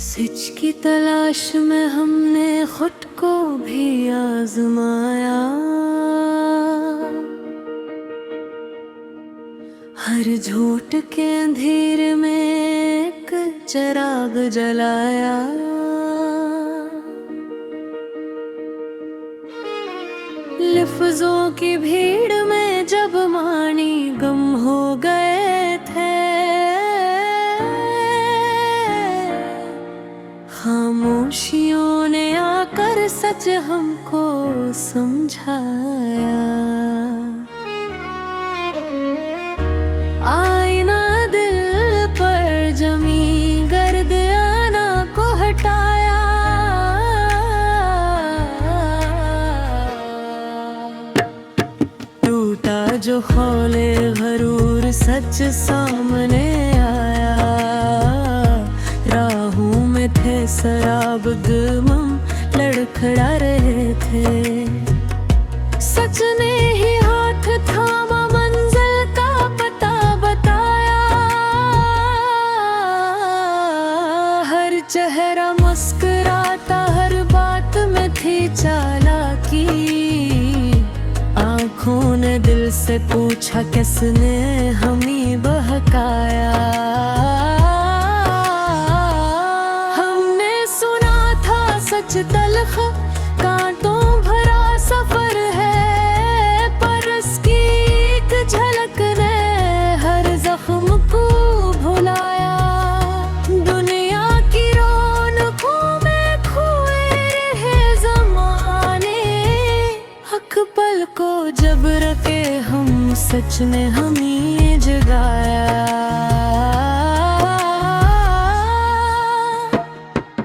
सच की तलाश में हमने खुद को भी आजमाया, हर झूठ के अंधेरे में एक चिराग जलाया। लफ्जों की भीड़ में जब मानी गम हो गए थे, खामोशियों ने आकर सच हमको समझाया। आईना दिल पर जमी गर्द आना को हटाया, टूटा जो खौले गरूर सच सामने आया। राहों में थे शराब गम लड़खड़ा रहे थे, सच ने ही हाथ थामा मंजिल का पता बताया। हर चेहरा मुस्कुराता, हर बात में थी चालाकी। आँखों ने दिल से पूछा किसने हमें बहकाया। सच तलख कांटों भरा सफर है, पर उसकी एक झलक ने हर जख्म को भुलाया। दुनिया की रौनकों में खोए रहे ज़माने, हक पल को जब रखे हम सच ने हमें जगाया।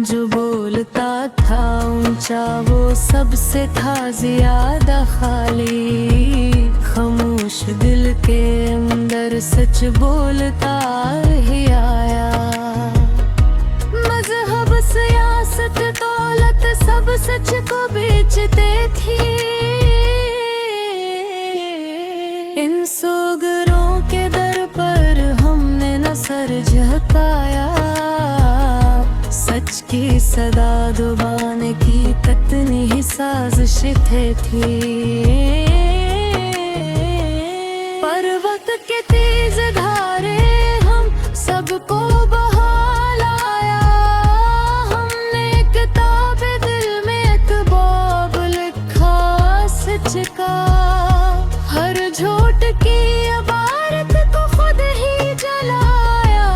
जो बोलता था ऊंचा वो सबसे था ज्यादा खाली, खामोश दिल के अंदर सच बोलता ही आया। मजहब सियासत दौलत सब सच को बेचते थे, इन सोगरों के दर पर हमने न सर झुकाया। सच की सदा दबाने की कितनी ही साजिशें थी, पर वक्त के तेज धारे हम सबको बहा लाया। हमने किताब दिल में एक बाब लिखा सच का, हर झूठ की इबारत को खुद ही जलाया।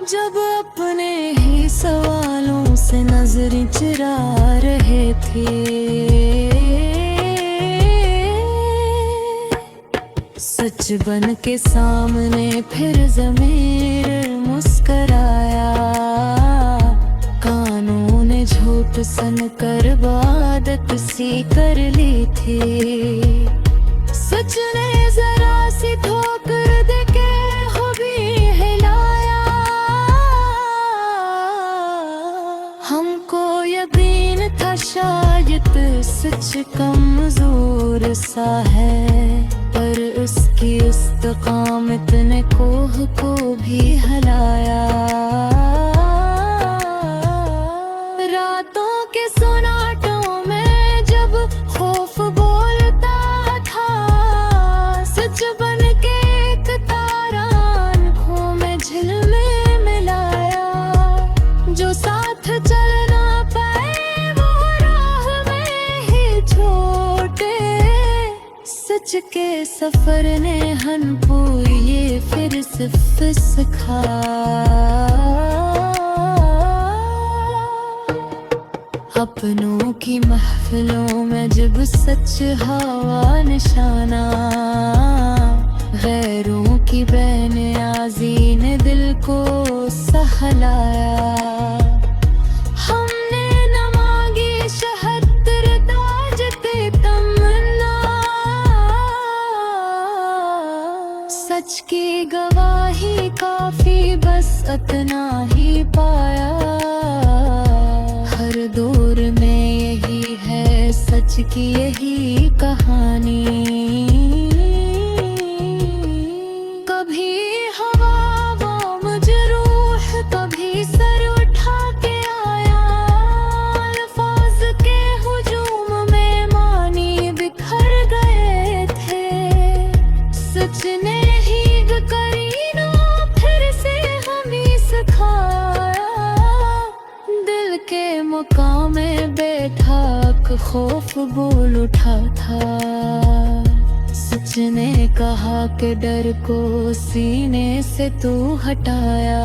जब अपने ही सवालों से नजरें चुरा रहे थे, सच बन के सामने फिर ज़मीर मुस्कराया। कानों ने झूठ सन कर आदत सी कर ली थी, सच ने जरा सी ठोकर देके हो भी हिलाया। हमको यकीन था शायद सच कमजोर सा है, पर उसकी इस्तकामत ने कोह को भी हिलाया। रातों के सुनाटों में जब खौफ बोलता था, सच बन के एक तारा आँखों में झिलमिल मिलाया। जो साथ चलना पाए वो राह में ही छोटे, सच के सफर ने हमको ये फिर सिखा। अपनों की महफिलों में जब सच हवा निशाना, गैरों की बेनियाज़ी ने दिल को सहलाया। हमने न मांगी शहदर ताज पे तमन्ना, सच की गवाही काफी बस इतना ही पाया। हर दौर में यही है सच की यही कहानी, कभी हवा वो मुझरूह कभी सर खौफ बोल उठा था। सच ने कहा कि डर को सीने से तू हटाया।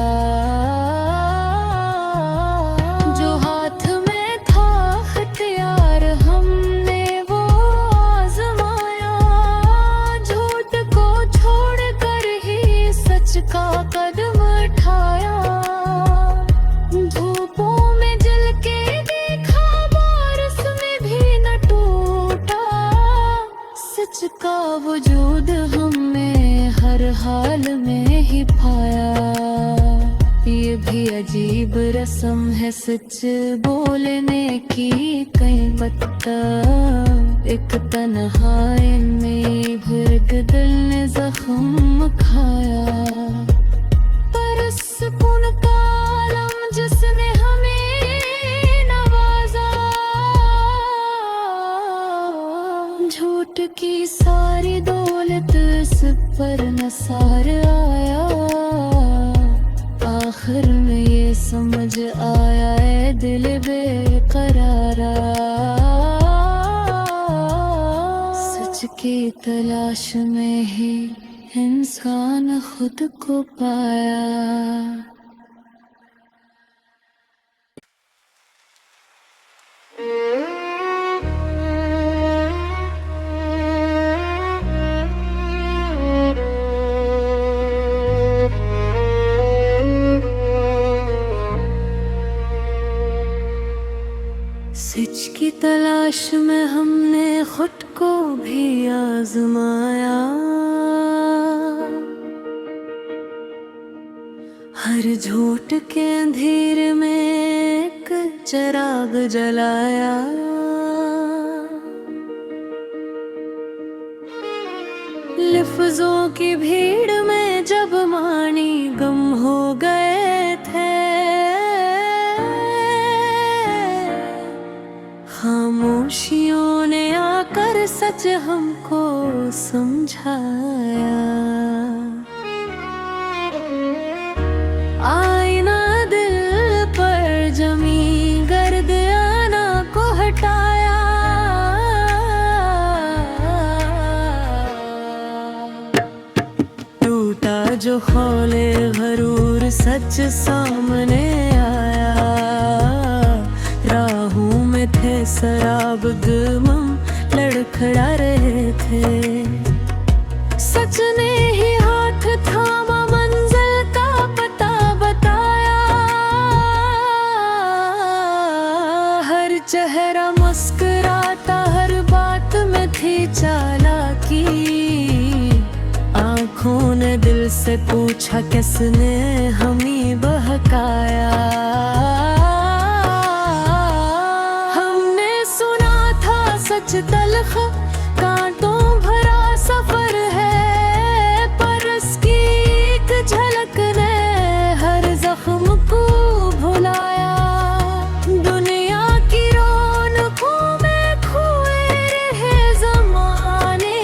जो हाथ में था हथियार हमने वो आजमाया। झूठ को छोड़ कर ही सच का कदम उठाया। धूपों में जल के देखा बारिश में भी न टूटा। सच का वजूद हमने हर हाल में ही पाया। ये भी अजीब रस्म है सच बोलने की कई बत्ता। एक तन्हाई में भुर्ग दिल ने जख्म खाया। पर सुकून का आलम जिसने हमें नवाजा। झूठ की सारी दौलत इस पर नसार आया। आखिर में ये समझ आया है दिल बेकरारा। सच की तलाश में ही इंसान खुद को पाया। सच की तलाश में हमने खुद को भी आजमाया। हर झूठ के अंधेरे में एक चिराग जलाया। लफ्जों की भीड़ में जब मानी गम हो गए थे। खामोशियों ने आकर सच हमको समझाया। आईना दिल पर जमी गर्द आना को हटाया। टूटा जो खौले गरूर सच सामने आया। राहों में थे शराब गमम लड़खड़ा रहे थे। सच ने ही हाथ थामा मंजिल का पता बताया। हर चेहरा मुस्कुराता हर बात में थी चालाकी। आँखों ने दिल से पूछा किसने हमें बहकाया। सच तलख कांटों भरा सफर है। पर इसकी एक झलक ने हर जख्म को भुलाया। दुनिया की रौनकों में खोए रहे ज़माने।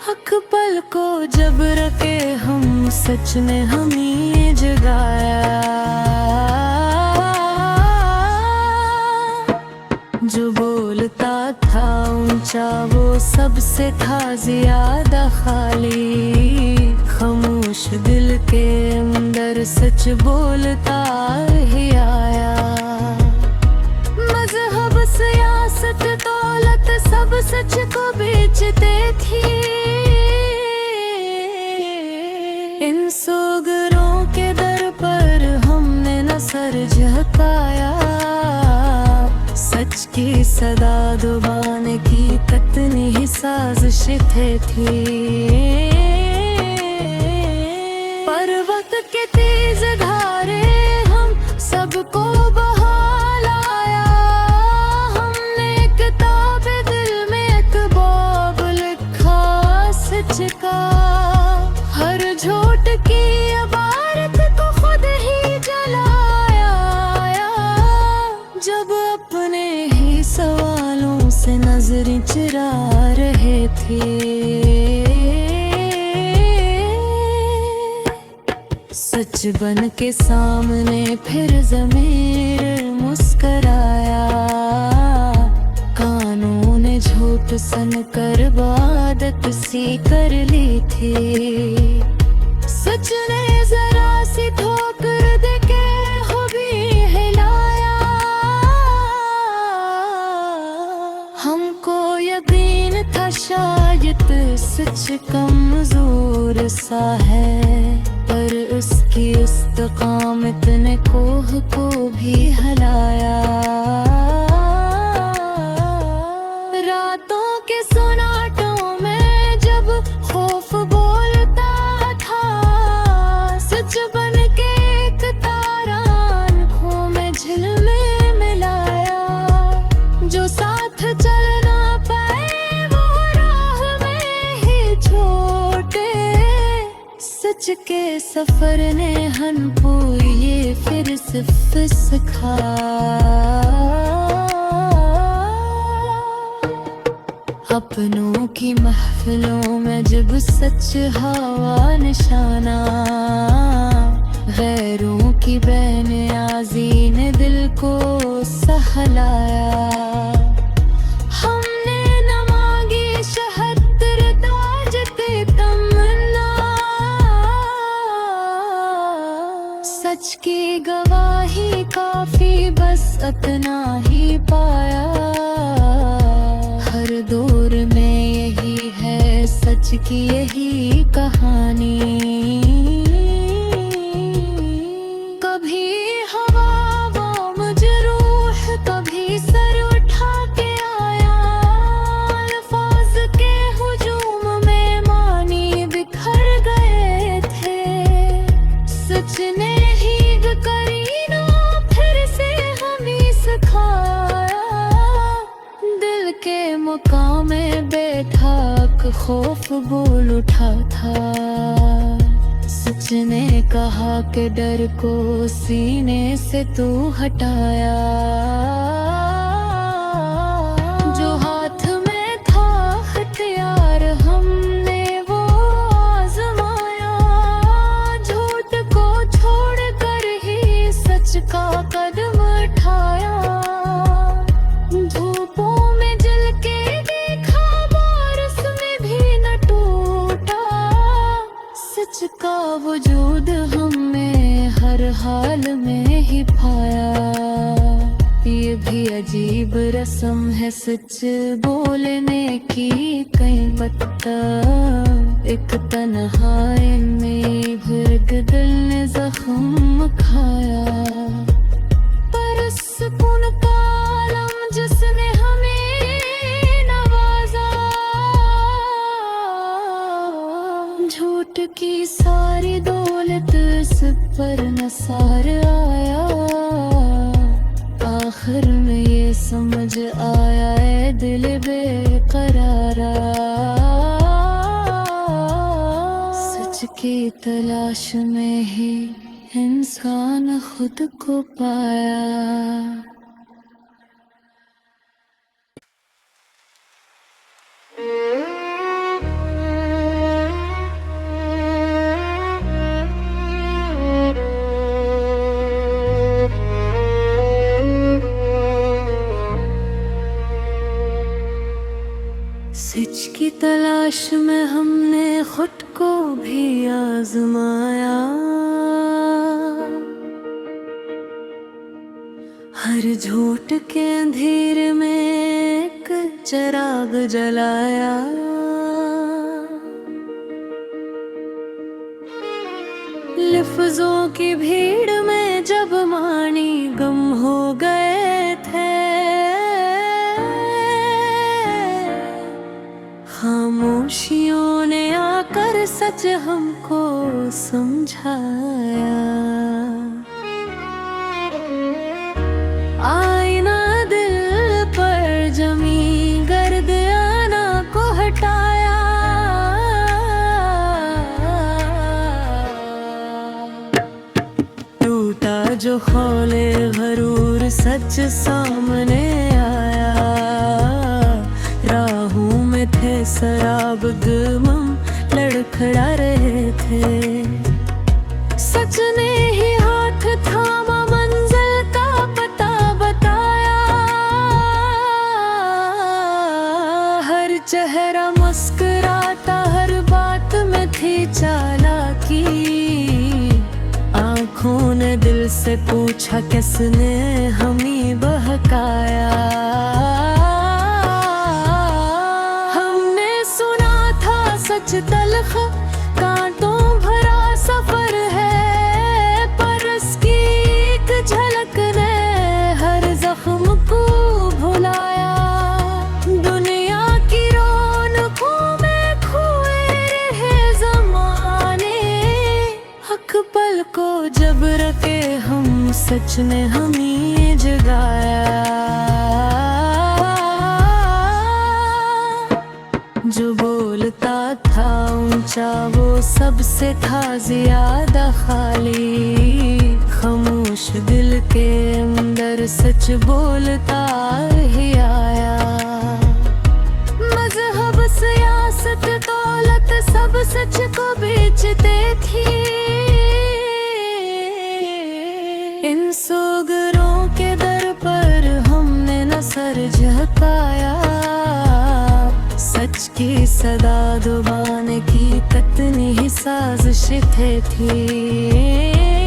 हक पल को जब रखे हम सच ने हमें जगाया। जो बोलता था ऊंचा वो सबसे था ज्यादा खाली। खामोश दिल के अंदर सच बोलता ही आया। मजहब सियासत दौलत सब सच को बेचते थे। इन सोगरों के दर पर हमने न सर झुकाया। सच की सदा दबाने की कितनी ही साजिशें थी। पर वक्त के तेज धारे हम सबको बहा लाया। हमने किताब दिल में एक बाब लिखा सच का। हर झूठ की इबारत को खुद ही जलाया। जब अपने ही सवालों से नजरें चुरा रहे थे। सच बन के सामने फिर ज़मीर मुस्कराया। सन कर आदत सी कर ली थी। सच ने जरा सी ठोकर देके हो भी हिलाया। हमको यकीन था शायद सच कमजोर सा है, पर उसकी इस्तकामत ने कोह को भी हिलाया। रातों के सुनाटों में जब खौफ बोलता था, सच बन के एक तारा आँखों में झिलमिल मिलाया। जो साथ चल ना पाए वो राह में ही छोटे, सच के सफर ने हमको ये फिर सिर्फ सिखाया। अपनों की महफिलों में जब सच हवा निशाना, गैरों की बेनियाज़ी ने दिल को सहलाया। हमने न मांगी शहरत ताजते तमन्ना, सच की गवाही काफी बस इतना ही पाया। हर दौर में यही है सच की यही कहानी। कभी हवा वो मजरूह, कभी सर उठा के आया। अल्फाज के हुजूम में मानी बिखर गए थे। सच ने ही करीना फिर से हमें सिखाया। दिल के मुकाम में बैठा खौफ बोल उठा था। सच ने कहा कि डर को सीने से तू हटाया। जो हाथ में था हथियार हमने वो आजमाया। झूठ को छोड़ कर ही सच का कदम उठाया। धूपों में जल के देखा बारिश में भी न टूटा। सच का वजूद हमें हर हाल में ही पाया। ये भी अजीब रस्म है सच बोलने की कई बत्ता। एक तन्हाई में भुर्ग दिल ने जख्म खाया। पर सुकून का आलम जिसने हमें नवाजा, झूठ की सारी दौलत इस पर नसार आया। आखिर में ये समझ आया है दिल बेकरारा। सच की तलाश में ही इंसान खुद को पाया। सच की तलाश में हमने खुद को भी आजमाया। हर झूठ के अंधेर में एक चिराग जलाया। लफ्जों की भीड़ में जब मानी गम हो गए थे। खामोशियों ने आकर सच हमको समझाया। आईना दिल पर जमी गर्द आना को हटाया। टूटा जो खौले गरूर सच सामने आया। राहों में थे शराब गमम लड़खड़ा रहे थे। सच ने ही हाथ थामा मंजिल का पता बताया। हर आँखों ने दिल से पूछा किसने हमें बहकाया। हमने सुना था सच तलख कांटों भरा सफर है, पर इसकी एक झलक ने हर जख्म को भुलाया। दुनिया की रौनकों में खोए रहे ज़माने, हक पल को जब रखे हम सच ने हमें जगाया। जो बोलता था ऊंचा वो सबसे था ज्यादा खाली, खामोश दिल के अंदर सच बोलता ही आया। मजहब सियासत दौलत सब सच को बेचते थे, इन सोगरों के दर पर हमने न सर झुकाया। सच की सदा दबाने की कितनी ही साजिशें थी।